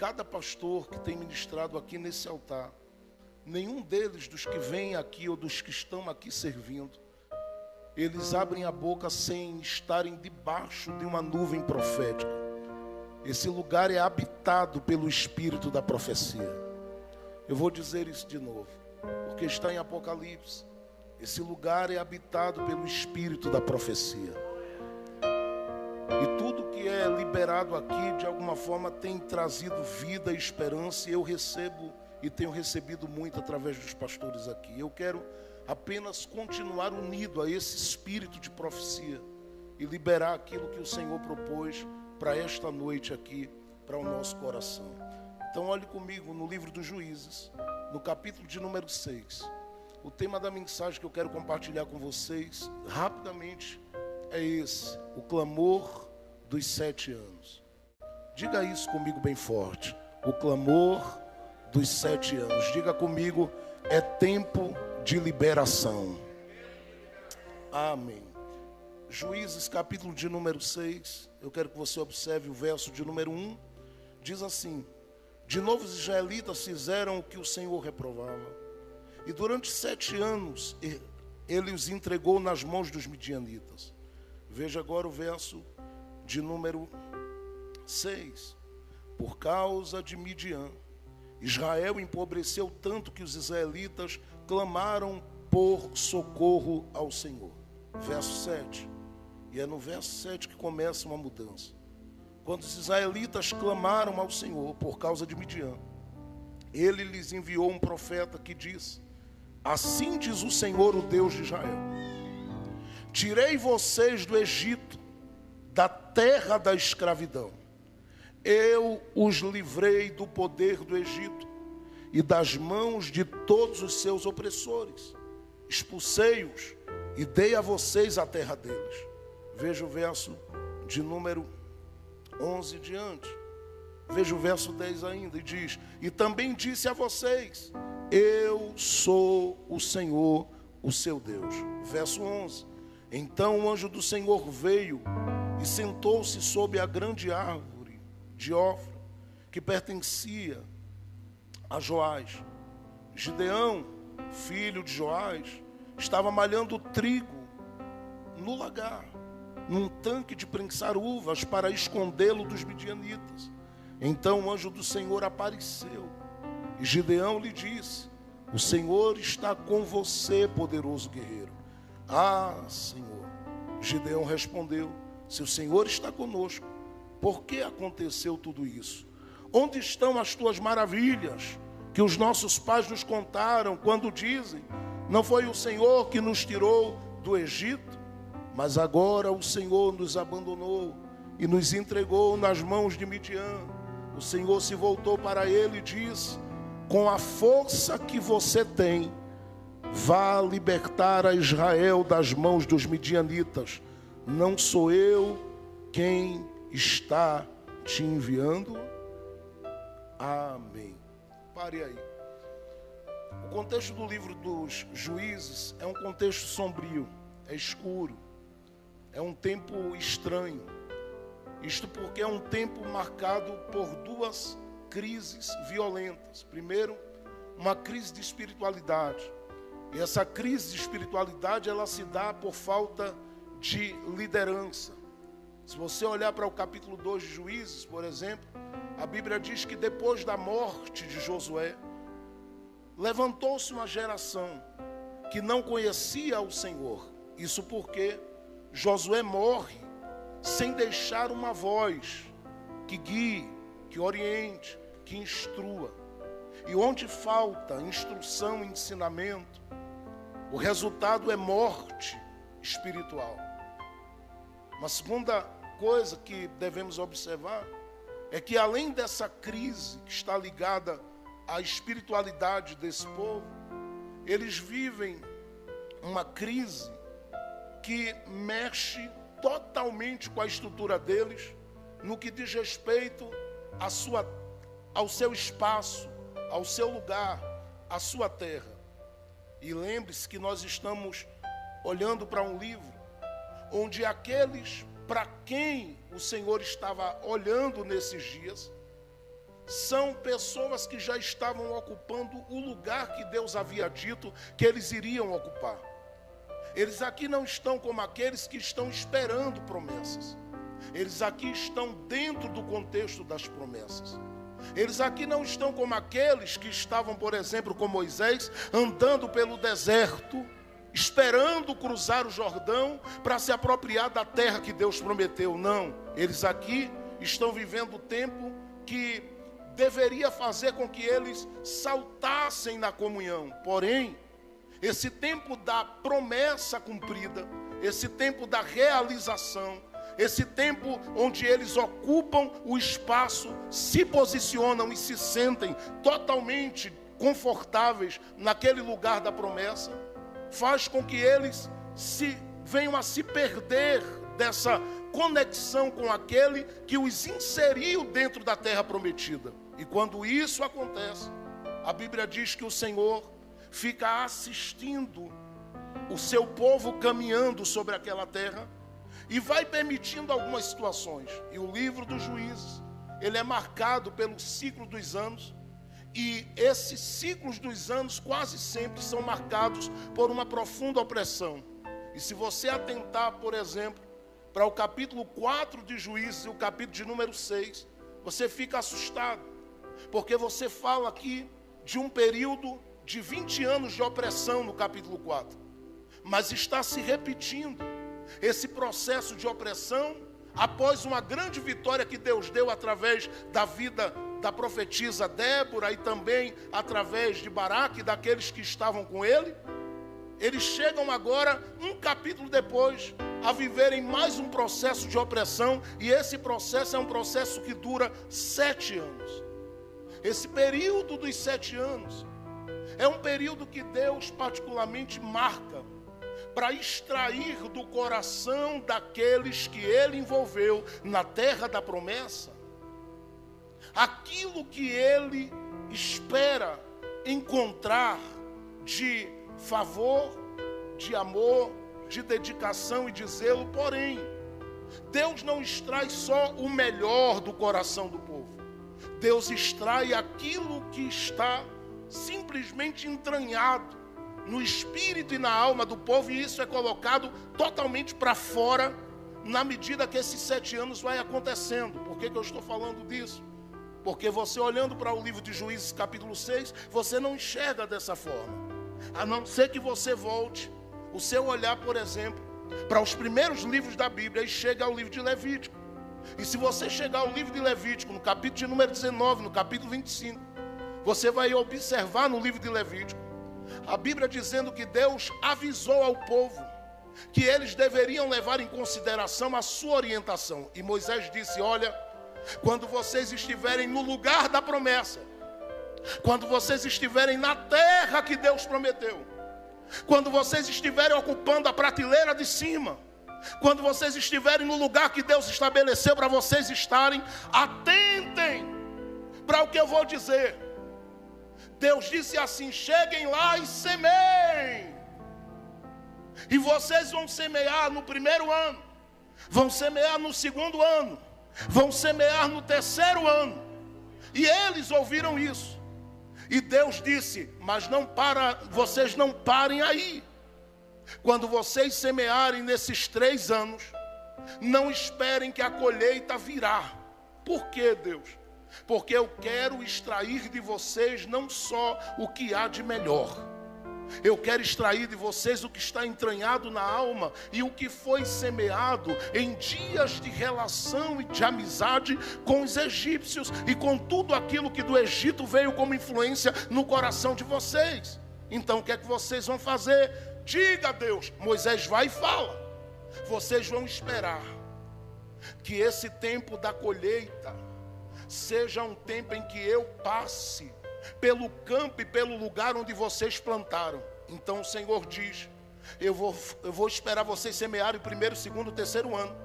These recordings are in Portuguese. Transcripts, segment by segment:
cada pastor que tem ministrado aqui nesse altar, nenhum deles, dos que vêm aqui ou dos que estão aqui servindo, eles abrem a boca sem estarem debaixo de uma nuvem profética. Esse lugar é habitado pelo Espírito da profecia. Eu vou dizer isso de novo, porque está em Apocalipse. Esse lugar é habitado pelo Espírito da profecia. E tudo que é liberado aqui, de alguma forma, tem trazido vida e esperança. E eu recebo e tenho recebido muito através dos pastores aqui. Eu quero apenas continuar unido a esse espírito de profecia e liberar aquilo que o Senhor propôs para esta noite aqui, para o nosso coração. Então olhe comigo no livro dos Juízes, no capítulo de número 6. O tema da mensagem que eu quero compartilhar com vocês, rapidamente, é esse: o clamor dos 7 anos. Diga isso comigo bem forte: o clamor dos 7 anos. Diga comigo: é tempo de liberação. Amém. Juízes, capítulo de número 6, eu quero que você observe o verso de número 1. Diz assim: de novo os israelitas fizeram o que o Senhor reprovava, e durante 7 anos ele os entregou nas mãos dos midianitas. Veja agora o verso de número 6. Por causa de Midian, Israel empobreceu tanto que os israelitas clamaram por socorro ao Senhor. Verso 7. E é no verso 7 que começa uma mudança. Quando os israelitas clamaram ao Senhor por causa de Midian, ele lhes enviou um profeta que disse: assim diz o Senhor, o Deus de Israel: tirei vocês do Egito, da terra da escravidão. Eu os livrei do poder do Egito e das mãos de todos os seus opressores. Expulsei-os e dei a vocês a terra deles. Veja o verso de número 11 diante. Veja o verso 10 ainda, e diz: e também disse a vocês: eu sou o Senhor, o seu Deus. Verso 11. Então o anjo do Senhor veio e sentou-se sob a grande árvore de Ofra, que pertencia a Joás. Gideão, filho de Joás, estava malhando trigo no lagar, num tanque de prensar uvas, para escondê-lo dos midianitas. Então o anjo do Senhor apareceu, e Gideão lhe disse: o Senhor está com você, poderoso guerreiro. Ah, Senhor. Gideão respondeu: se o Senhor está conosco, por que aconteceu tudo isso? Onde estão as tuas maravilhas que os nossos pais nos contaram, quando dizem: não foi o Senhor que nos tirou do Egito? Mas agora o Senhor nos abandonou e nos entregou nas mãos de Midian. O Senhor se voltou para ele e disse: com a força que você tem, vá libertar a Israel das mãos dos midianitas. Não sou eu quem está te enviando? Amém. Pare aí. O contexto do livro dos Juízes é um contexto sombrio, é escuro, é um tempo estranho. Isto porque é um tempo marcado por 2 crises violentas. Primeiro, uma crise de espiritualidade. E essa crise de espiritualidade, ela se dá por falta de liderança. Se você olhar para o capítulo 2 de Juízes, por exemplo, a Bíblia diz que depois da morte de Josué, levantou-se uma geração que não conhecia o Senhor. Isso porque Josué morre sem deixar uma voz que guie, que oriente, que instrua. E onde falta instrução e ensinamento, o resultado é morte espiritual. Uma segunda coisa que devemos observar é que, além dessa crise que está ligada à espiritualidade desse povo, eles vivem uma crise que mexe totalmente com a estrutura deles, no que diz respeito ao seu espaço, ao seu lugar, à sua terra. E lembre-se que nós estamos olhando para um livro onde aqueles para quem o Senhor estava olhando nesses dias são pessoas que já estavam ocupando o lugar que Deus havia dito que eles iriam ocupar. Eles aqui não estão como aqueles que estão esperando promessas. Eles aqui estão dentro do contexto das promessas. Eles aqui não estão como aqueles que estavam, por exemplo, com Moisés, andando pelo deserto, esperando cruzar o Jordão para se apropriar da terra que Deus prometeu. Não, eles aqui estão vivendo o tempo que deveria fazer com que eles saltassem na comunhão. Porém, esse tempo da promessa cumprida, esse tempo da realização, esse tempo onde eles ocupam o espaço, se posicionam e se sentem totalmente confortáveis naquele lugar da promessa, faz com que eles venham a se perder dessa conexão com aquele que os inseriu dentro da terra prometida. E quando isso acontece, a Bíblia diz que o Senhor fica assistindo o seu povo caminhando sobre aquela terra e vai permitindo algumas situações. E o livro dos Juízes, ele é marcado pelo ciclo dos anos, e esses ciclos dos anos quase sempre são marcados por uma profunda opressão. E se você atentar, por exemplo, para o capítulo 4 de Juízes e o capítulo de número 6, você fica assustado, porque você fala aqui de um período de 20 anos de opressão no capítulo 4, mas está se repetindo esse processo de opressão após uma grande vitória que Deus deu através da vida da profetisa Débora e também através de Baraque e daqueles que estavam com ele. Eles chegam agora, um capítulo depois, a viverem mais um processo de opressão, e esse processo é um processo que dura 7 anos. Esse período dos 7 anos é um período que Deus particularmente marca para extrair do coração daqueles que ele envolveu na terra da promessa aquilo que ele espera encontrar de favor, de amor, de dedicação e de zelo. Porém, Deus não extrai só o melhor do coração do povo. Deus extrai aquilo que está simplesmente entranhado no espírito e na alma do povo, e isso é colocado totalmente para fora na medida que esses 7 anos vai acontecendo. Por que eu estou falando disso? Porque você, olhando para o livro de Juízes capítulo 6, você não enxerga dessa forma, a não ser que você volte o seu olhar, por exemplo, para os primeiros livros da Bíblia e chegue ao livro de Levítico. E se você chegar ao livro de Levítico, no capítulo de número 19, no capítulo 25, você vai observar no livro de Levítico a Bíblia dizendo que Deus avisou ao povo que eles deveriam levar em consideração a sua orientação. E Moisés disse: olha, quando vocês estiverem no lugar da promessa, quando vocês estiverem na terra que Deus prometeu, quando vocês estiverem ocupando a prateleira de cima, quando vocês estiverem no lugar que Deus estabeleceu para vocês estarem, atentem para o que eu vou dizer. Deus disse assim: cheguem lá e semeiem. E vocês vão semear no primeiro ano, vão semear no segundo ano, vão semear no terceiro ano. E eles ouviram isso. E Deus disse: mas vocês não parem aí. Quando vocês semearem nesses 3 anos, não esperem que a colheita virá. Por quê, Deus? Porque eu quero extrair de vocês não só o que há de melhor, eu quero extrair de vocês o que está entranhado na alma e o que foi semeado em dias de relação e de amizade com os egípcios e com tudo aquilo que do Egito veio como influência no coração de vocês. Então o que é que vocês vão fazer? Diga a Deus. Moisés vai e fala: vocês vão esperar que esse tempo da colheita seja um tempo em que eu passe pelo campo e pelo lugar onde vocês plantaram. Então o Senhor diz: eu vou esperar vocês semearem o primeiro, segundo, terceiro ano.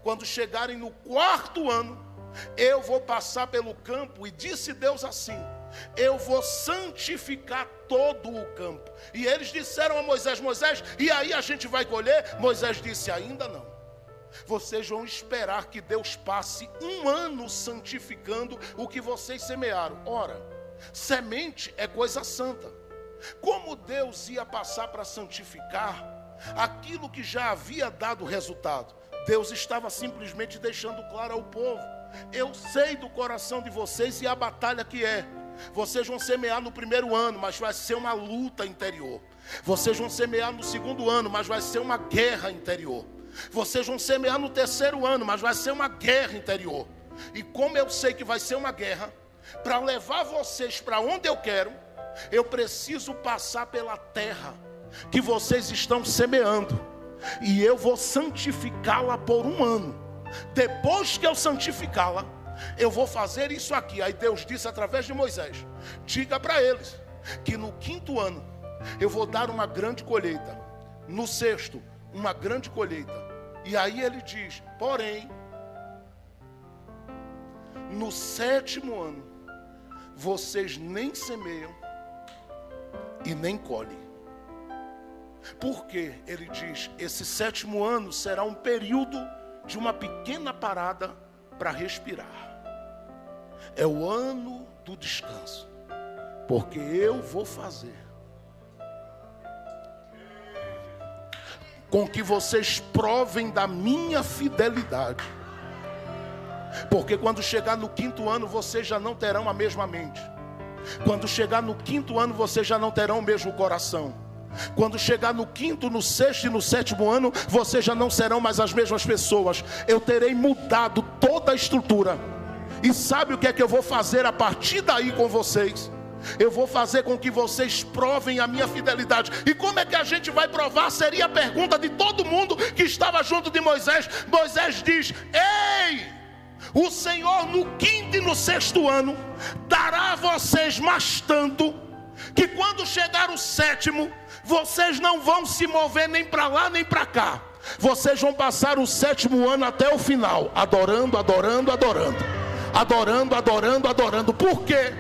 Quando chegarem no 4º ano, eu vou passar pelo campo. E disse Deus assim: eu vou santificar todo o campo. E eles disseram a Moisés: Moisés, e aí a gente vai colher? Moisés disse: ainda não. vocês vão esperar que Deus passe um ano santificando o que vocês semearam. Ora, semente é coisa santa. Como Deus ia passar para santificar aquilo que já havia dado resultado? Deus estava simplesmente deixando claro ao povo: eu sei do coração de vocês e a batalha que é. Vocês vão semear no primeiro ano, mas vai ser uma luta interior. Vocês vão semear no segundo ano, mas vai ser uma guerra interior. Vocês vão semear no terceiro ano, mas vai ser uma guerra interior. E como eu sei que vai ser uma guerra, para levar vocês para onde eu quero, eu preciso passar pela terra que vocês estão semeando. E eu vou santificá-la por um ano. Depois que eu santificá-la, eu vou fazer isso aqui. Aí Deus disse através de Moisés: diga para eles que no 5º ano eu vou dar uma grande colheita, no 6º uma grande colheita. E aí ele diz: porém, no 7º ano vocês nem semeiam e nem colhem. Porque ele diz: esse 7º ano será um período de uma pequena parada para respirar. É o ano do descanso, porque eu vou fazer com que vocês provem da minha fidelidade. Porque quando chegar no 5º ano, vocês já não terão a mesma mente. Quando chegar no 5º ano, vocês já não terão o mesmo coração. Quando chegar no 5º, no 6º e no 7º ano, vocês já não serão mais as mesmas pessoas. Eu terei mudado toda a estrutura. E sabe o que é que eu vou fazer a partir daí com vocês? Eu vou fazer com que vocês provem a minha fidelidade. E como é que a gente vai provar? Seria a pergunta de todo mundo que estava junto de Moisés. Moisés diz: ei, o Senhor no 5º e no 6º ano dará a vocês mais tanto, que quando chegar o 7º, vocês não vão se mover nem para lá nem para cá. Vocês vão passar o 7º ano até o final, adorando, adorando, adorando. Adorando, adorando, adorando. Por quê?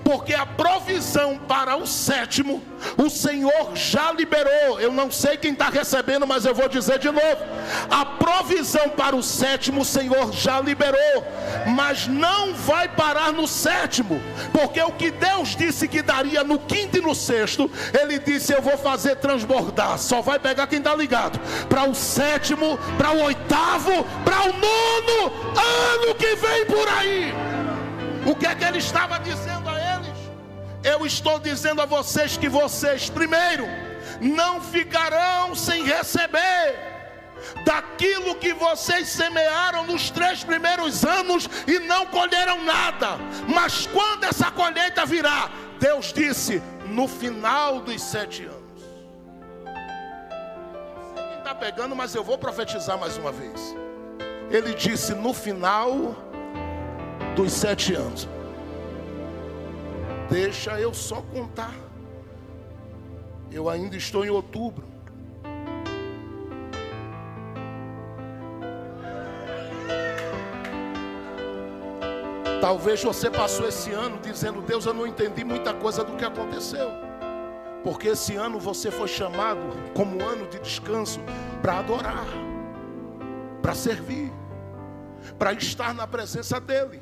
Porque a provisão para o 7º, o Senhor já liberou. Eu não sei quem está recebendo, mas eu vou dizer de novo: a provisão para o 7º, o Senhor já liberou. Mas não vai parar no 7º, porque o que Deus disse que daria no 5º e no 6º, Ele disse: eu vou fazer transbordar. Só vai pegar quem está ligado. Para o 7º, para o 8º, para o 9º ano que vem por aí. O que é que Ele estava dizendo a eles? Eu estou dizendo a vocês que vocês, primeiro, não ficarão sem receber daquilo que vocês semearam nos 3 primeiros anos e não colheram nada. Mas quando essa colheita virá, Deus disse: no final dos 7 anos. Não sei quem está pegando, mas eu vou profetizar mais uma vez. Ele disse: no final dos 7 anos. Deixa eu só contar. Eu ainda estou em outubro. Talvez você passou esse ano dizendo: Deus, eu não entendi muita coisa do que aconteceu. Porque esse ano você foi chamado como ano de descanso para adorar, para servir, para estar na presença dEle.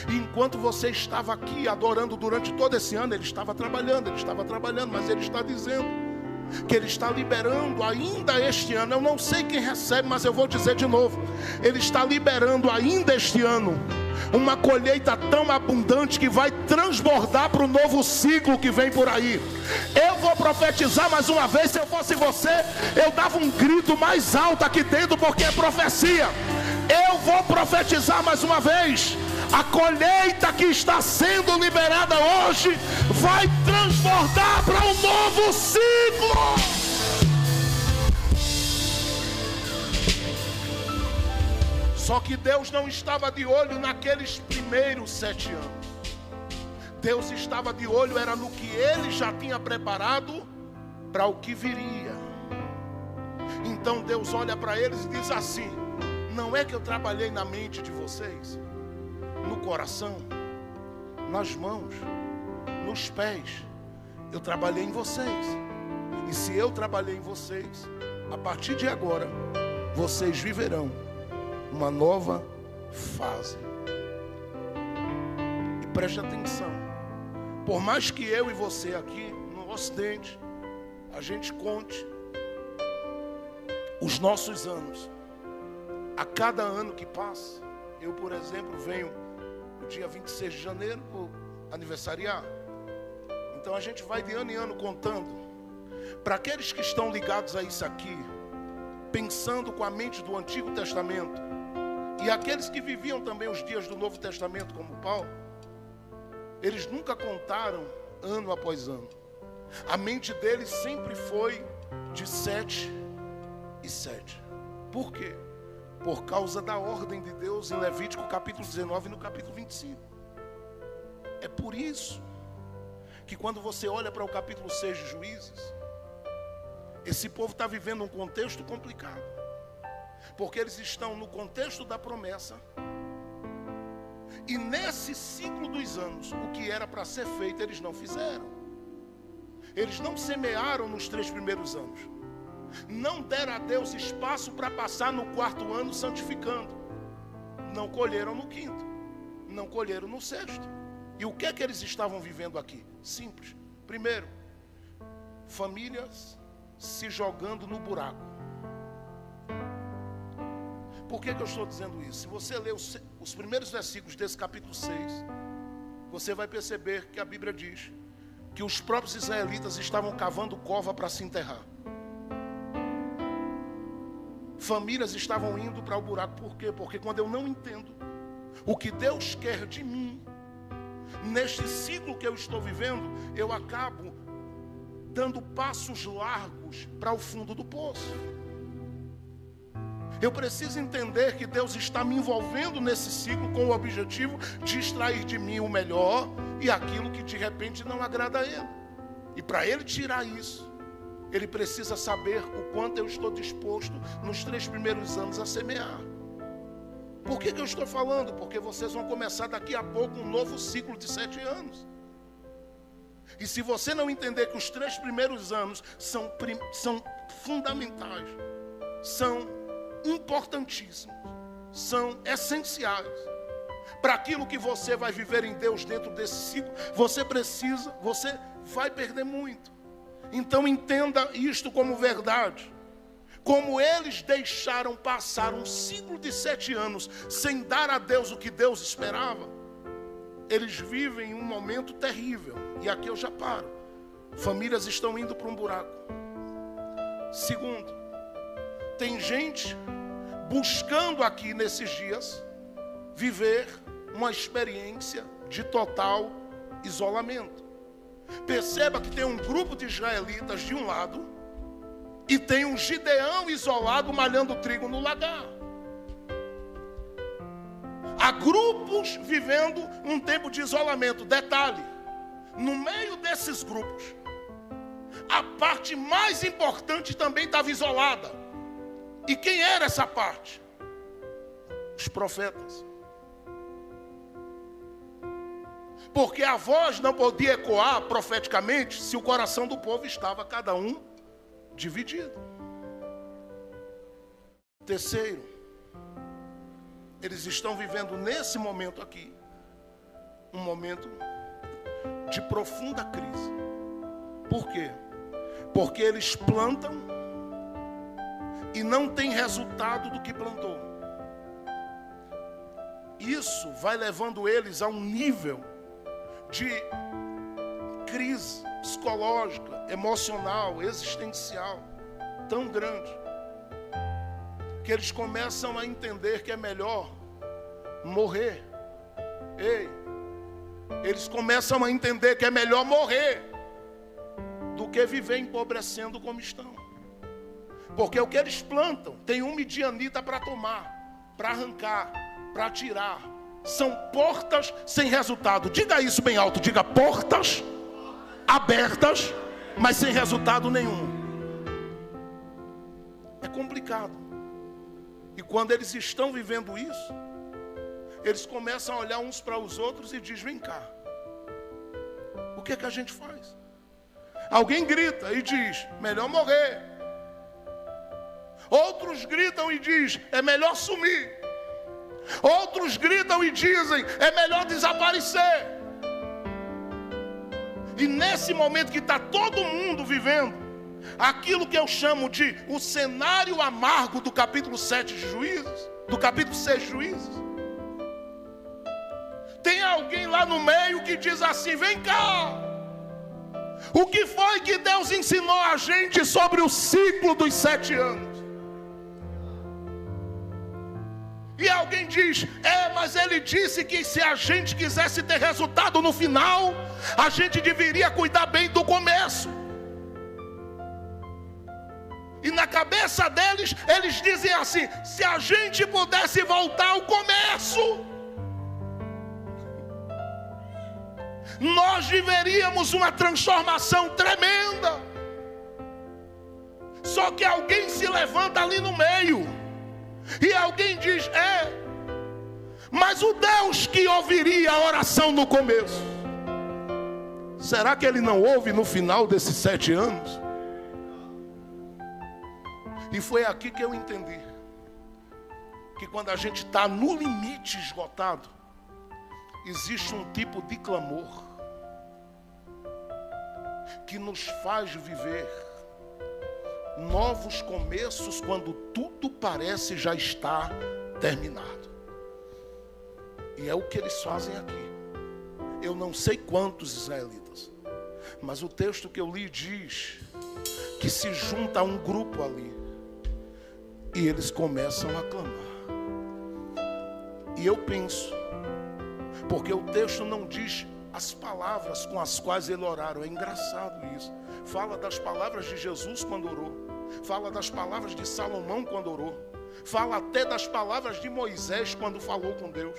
E enquanto você estava aqui adorando durante todo esse ano, Ele estava trabalhando, mas Ele está dizendo que Ele está liberando ainda este ano. Eu não sei quem recebe, mas eu vou dizer de novo: Ele está liberando ainda este ano uma colheita tão abundante que vai transbordar para o novo ciclo que vem por aí. Eu vou profetizar mais uma vez. Se eu fosse você, eu dava um grito mais alto aqui dentro, porque é profecia. Eu vou profetizar mais uma vez. A colheita que está sendo liberada hoje vai transbordar para um novo ciclo. Só que Deus não estava de olho naqueles primeiros 7 anos. Deus estava de olho era no que Ele já tinha preparado para o que viria. Então Deus olha para eles e diz assim: não é que eu trabalhei na mente de vocês, no coração, nas mãos, nos pés? Eu trabalhei em vocês. E se eu trabalhei em vocês, a partir de agora, vocês viverão uma nova fase. E preste atenção, por mais que eu e você aqui no Ocidente a gente conte os nossos anos, a cada ano que passa, eu, por exemplo, venho no dia 26 de janeiro por aniversariar. Então a gente vai de ano em ano contando. Para aqueles que estão ligados a isso aqui, pensando com a mente do Antigo Testamento, e aqueles que viviam também os dias do Novo Testamento, como Paulo, eles nunca contaram ano após ano. A mente deles sempre foi de 7 e 7. Por quê? Por causa da ordem de Deus em Levítico capítulo 19 e no capítulo 25. É por isso que quando você olha para o capítulo 6 de Juízes, esse povo está vivendo um contexto complicado. Porque eles estão no contexto da promessa. E nesse ciclo dos anos, o que era para ser feito, eles não fizeram. Eles não semearam nos 3 primeiros anos. Não deram a Deus espaço para passar no 4º ano santificando. Não colheram no 5º. Não colheram no 6º. E o que é que eles estavam vivendo aqui? Simples. Primeiro, famílias se jogando no buraco. Por que eu estou dizendo isso? Se você ler os primeiros versículos desse capítulo 6, você vai perceber que a Bíblia diz que os próprios israelitas estavam cavando cova para se enterrar. Famílias estavam indo para o buraco. Por quê? Porque quando eu não entendo o que Deus quer de mim, neste ciclo que eu estou vivendo, eu acabo dando passos largos para o fundo do poço. Eu preciso entender que Deus está me envolvendo nesse ciclo com o objetivo de extrair de mim o melhor e aquilo que de repente não agrada a Ele. E para Ele tirar isso, Ele precisa saber o quanto eu estou disposto nos 3 primeiros anos a semear. Por que eu estou falando? Porque vocês vão começar daqui a pouco um novo ciclo de 7 anos. E se você não entender que os 3 primeiros anos são fundamentais, são importantíssimos, são essenciais para aquilo que você vai viver em Deus dentro desse ciclo, você vai perder muito. Então entenda isto como verdade. Como eles deixaram passar um ciclo de 7 anos sem dar a Deus o que Deus esperava, eles vivem um momento terrível. E aqui eu já paro. Famílias estão indo para um buraco. Segundo, tem gente buscando aqui nesses dias viver uma experiência de total isolamento. Perceba que tem um grupo de israelitas de um lado e tem um Gideão isolado malhando trigo no lagar. Há grupos vivendo um tempo de isolamento. Detalhe, no meio desses grupos, a parte mais importante também estava isolada. E quem era essa parte? Os profetas. Porque a voz não podia ecoar profeticamente se o coração do povo estava cada um dividido. Terceiro, eles estão vivendo nesse momento aqui um momento de profunda crise. Por quê? Porque eles plantam e não tem resultado do que plantou. Isso vai levando eles a um nível de crise psicológica, emocional, existencial tão grande, que eles começam a entender que é melhor morrer. Eles começam a entender que é melhor morrer do que viver empobrecendo como estão. Porque o que eles plantam tem um midianita para tomar, para arrancar, para tirar. São portas sem resultado. Diga isso bem alto, diga: portas abertas, mas sem resultado nenhum. É complicado. E quando eles estão vivendo isso, eles começam a olhar uns para os outros e dizem: vem cá, o que é que a gente faz? Alguém grita e diz: melhor morrer. Outros gritam e dizem: é melhor sumir. Outros gritam e dizem: é melhor desaparecer. E nesse momento que está todo mundo vivendo aquilo que eu chamo de o cenário amargo do capítulo 7 de Juízes, do capítulo 6 de Juízes, tem alguém lá no meio que diz assim: vem cá, o que foi que Deus ensinou a gente sobre o ciclo dos 7 anos? E alguém diz: mas ele disse que se a gente quisesse ter resultado no final, a gente deveria cuidar bem do começo. E na cabeça deles, eles dizem assim: se a gente pudesse voltar ao começo, nós viveríamos uma transformação tremenda. Só que alguém se levanta ali no meio e alguém diz: mas o Deus que ouviria a oração no começo, será que ele não ouve no final desses 7 anos? E foi aqui que eu entendi que quando a gente está no limite esgotado, existe um tipo de clamor que nos faz viver novos começos quando tudo parece já estar terminado. E é o que eles fazem aqui. Eu não sei quantos israelitas, mas o texto que eu li diz que se junta um grupo ali e eles começam a clamar. E eu penso, porque o texto não diz as palavras com as quais eles oraram. É engraçado isso. Fala das palavras de Jesus quando orou, fala das palavras de Salomão quando orou, fala até das palavras de Moisés quando falou com Deus,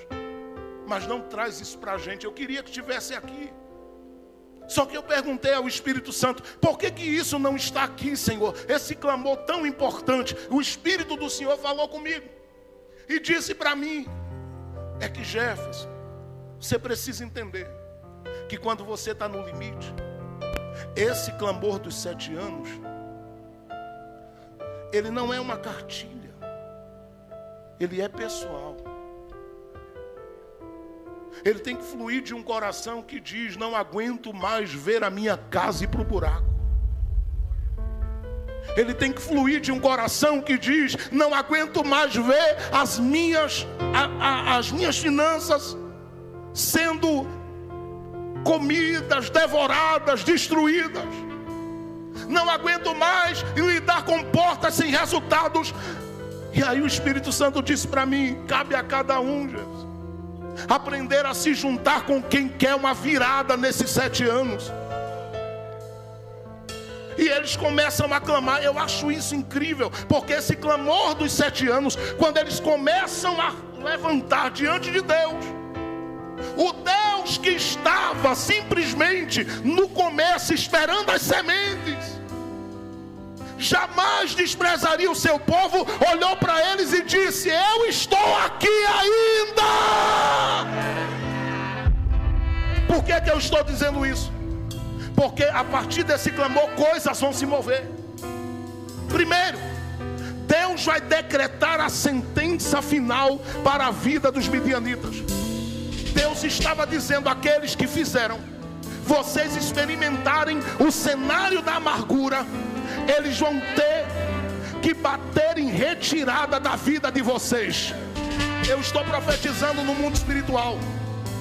mas não traz isso para a gente. Eu queria que estivesse aqui. Só que eu perguntei ao Espírito Santo: por que isso não está aqui, Senhor? Esse clamor tão importante. O Espírito do Senhor falou comigo e disse para mim: é que, Jefferson, você precisa entender que quando você está no limite, esse clamor dos 7 anos, ele não é uma cartilha, ele é pessoal. Ele tem que fluir de um coração que diz: não aguento mais ver a minha casa ir para o buraco. Ele tem que fluir de um coração que diz: não aguento mais ver as minhas finanças sendo comidas, devoradas, destruídas. Não aguento mais lidar com portas sem resultados. E aí o Espírito Santo disse para mim: cabe a cada um, Jesus, aprender a se juntar com quem quer uma virada nesses 7 anos. E eles começam a clamar. Eu acho isso incrível, porque esse clamor dos 7 anos, quando eles começam a levantar diante de Deus, o Deus que estava simplesmente no começo esperando as sementes, jamais desprezaria o seu povo, olhou para eles e disse: eu estou aqui ainda. Por que eu estou dizendo isso? Porque a partir desse clamor coisas vão se mover. Primeiro, Deus vai decretar a sentença final para a vida dos midianitas. Deus estava dizendo àqueles que fizeram vocês experimentarem o cenário da amargura, eles vão ter que bater em retirada da vida de vocês. Eu estou profetizando no mundo espiritual.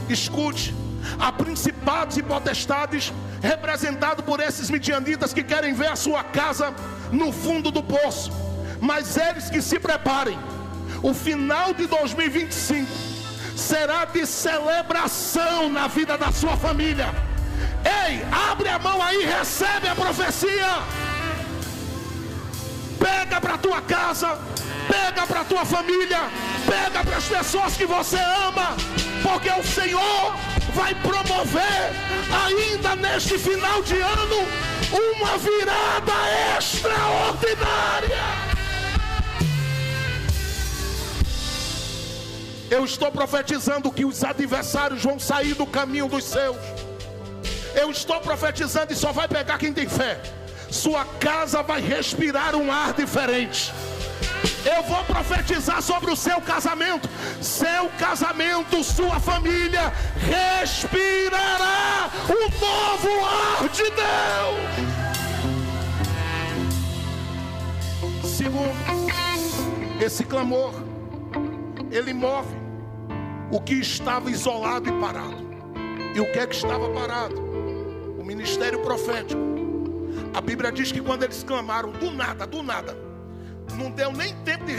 Escute: há principados e potestades representados por esses midianitas que querem ver a sua casa no fundo do poço. Mas eles que se preparem, o final de 2025 será de celebração na vida da sua família. Ei, abre a mão aí, recebe a profecia. Pega para a tua casa, pega para a tua família, pega para as pessoas que você ama, porque o Senhor vai promover ainda neste final de ano uma virada extraordinária. Eu estou profetizando que os adversários vão sair do caminho dos seus. Eu estou profetizando, e só vai pegar quem tem fé. Sua casa vai respirar um ar diferente. Eu vou profetizar sobre o seu casamento. Seu casamento, sua família respirará o novo ar de Deus. Segundo, esse clamor, ele move o que estava isolado e parado. E o que é que estava parado? O ministério profético. A Bíblia diz que quando eles clamaram, do nada, não deu nem tempo de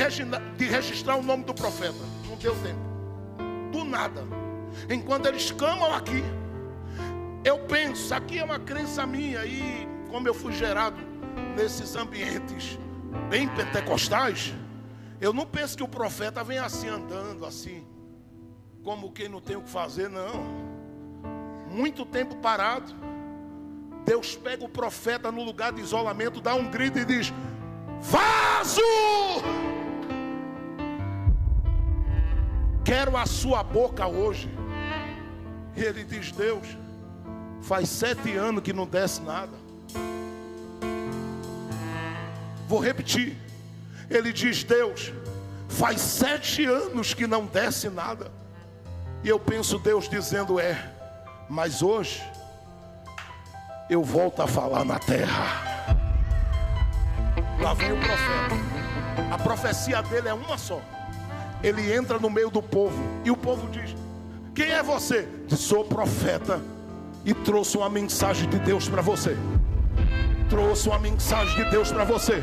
registrar o nome do profeta. Não deu tempo. Do nada. Enquanto eles clamam aqui, eu penso, aqui é uma crença minha, e como eu fui gerado nesses ambientes bem pentecostais, eu não penso que o profeta vem assim, andando assim, como quem não tem o que fazer, não. Muito tempo parado, Deus pega o profeta no lugar de isolamento, dá um grito e diz: vaso! Quero a sua boca hoje. E ele diz: Deus, faz 7 anos que não desce nada. Vou repetir. Ele diz: Deus, faz 7 anos que não desce nada. E eu penso Deus dizendo: mas hoje eu volto a falar na terra. Lá vem o profeta. A profecia dele é uma só. Ele entra no meio do povo e o povo diz: quem é você? Diz: sou profeta e trouxe uma mensagem de Deus para você. Trouxe uma mensagem de Deus para você.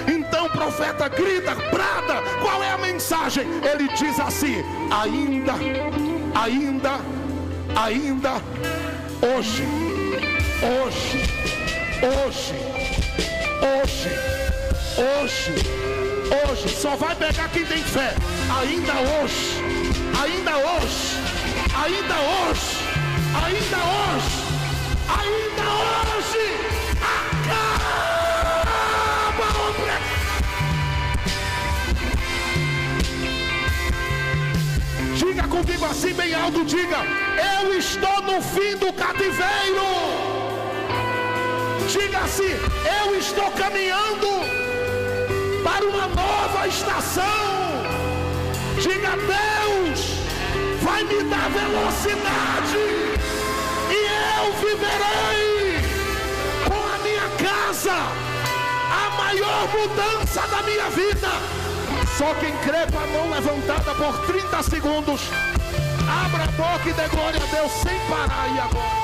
Então o profeta grita, brada, qual é a mensagem? Ele diz assim: ainda hoje, só vai pegar quem tem fé. Ainda hoje, acaba o Diga comigo assim bem alto, diga: eu estou no fim do cativeiro. Diga assim: eu estou caminhando para uma nova estação. Diga: Deus vai me dar velocidade e eu viverei com a minha casa a maior mudança da minha vida. Só quem crê com a mão levantada por 30 segundos, abra a boca e dê glória a Deus sem parar. E agora?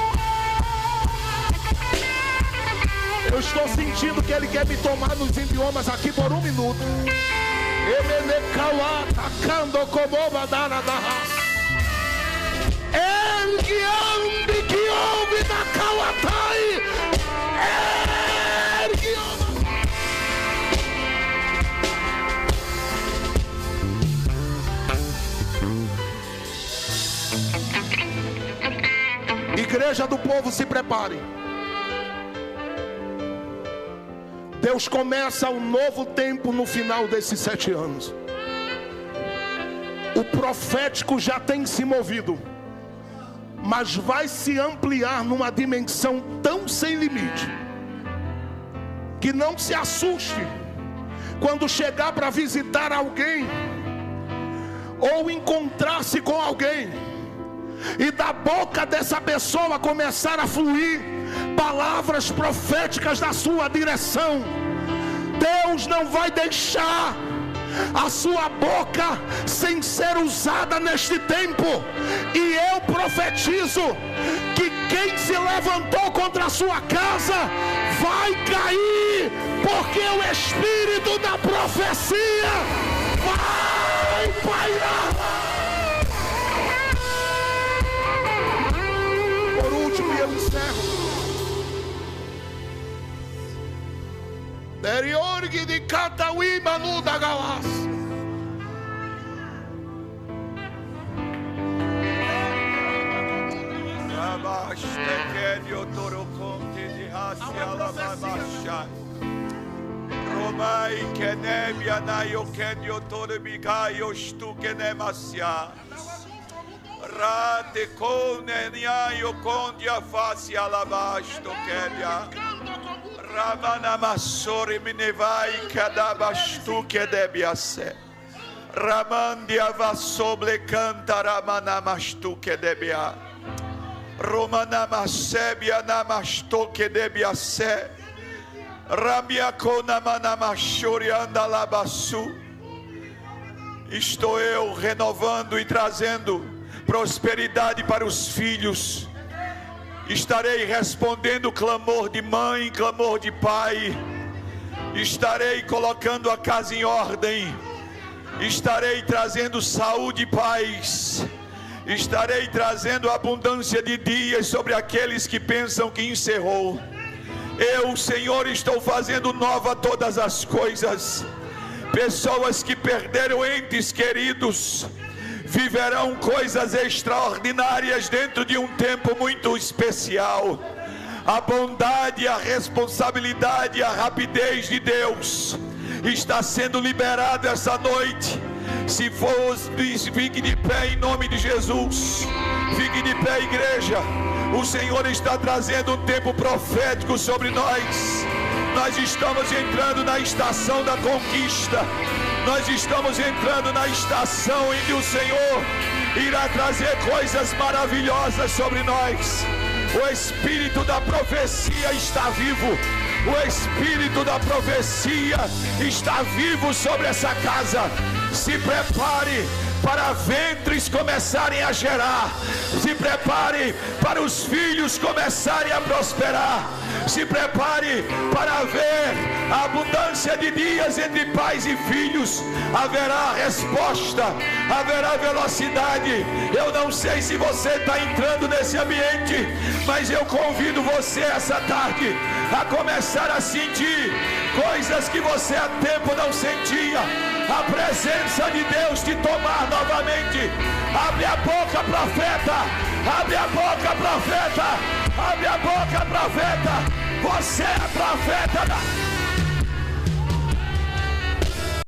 Eu estou sentindo que Ele quer me tomar nos idiomas aqui por 1 minuto. Igreja do povo, se prepare. Deus começa um novo tempo no final desses 7 anos. O profético já tem se movido, mas vai se ampliar numa dimensão tão sem limite, que não se assuste quando chegar para visitar alguém, ou encontrar-se com alguém, e da boca dessa pessoa começar a fluir palavras proféticas da sua direção. Deus não vai deixar a sua boca sem ser usada neste tempo. E eu profetizo que quem se levantou contra a sua casa vai cair, porque o espírito da profecia vai pairar. Por último, eu encerro. Deriorgi de Cataui Manu da Galas. Romai kenemia na yo kenyo torbiga yo stukenemasia. Rate konenia yo kondia face alabasto kelia. Ramana Masori Minevai Kadabastu Kedebiase. Ramandia Vasoble Canta Ramana Mastu Kedebia. Romana Masebia Namasto Kedebiase. Ramia Konamana Mashuri Andalabasu. Estou eu renovando e trazendo prosperidade para os filhos. Estarei respondendo clamor de mãe, clamor de pai. Estarei colocando a casa em ordem. Estarei trazendo saúde e paz. Estarei trazendo abundância de dias sobre aqueles que pensam que encerrou. Eu, Senhor, estou fazendo nova todas as coisas. Pessoas que perderam entes queridos viverão coisas extraordinárias dentro de um tempo muito especial. A bondade, a responsabilidade, a rapidez de Deus está sendo liberado essa noite. Se for, fique de pé em nome de Jesus. Fique de pé, igreja. O Senhor está trazendo um tempo profético sobre nós. Nós estamos entrando na estação da conquista. Nós estamos entrando na estação em que o Senhor irá trazer coisas maravilhosas sobre nós. O Espírito da profecia está vivo. O Espírito da profecia está vivo sobre essa casa. Se prepare para ventres começarem a gerar. Se prepare para os filhos começarem a prosperar. Se prepare para ver a abundância de dias entre pais e filhos. Haverá resposta, haverá velocidade. Eu não sei se você está entrando nesse ambiente, mas eu convido você essa tarde a começar a sentir coisas que você há tempo não sentia. A presença de Deus te tomar novamente. Abre a boca, profeta. Abre a boca, profeta. Abre a boca, profeta. Você é profeta.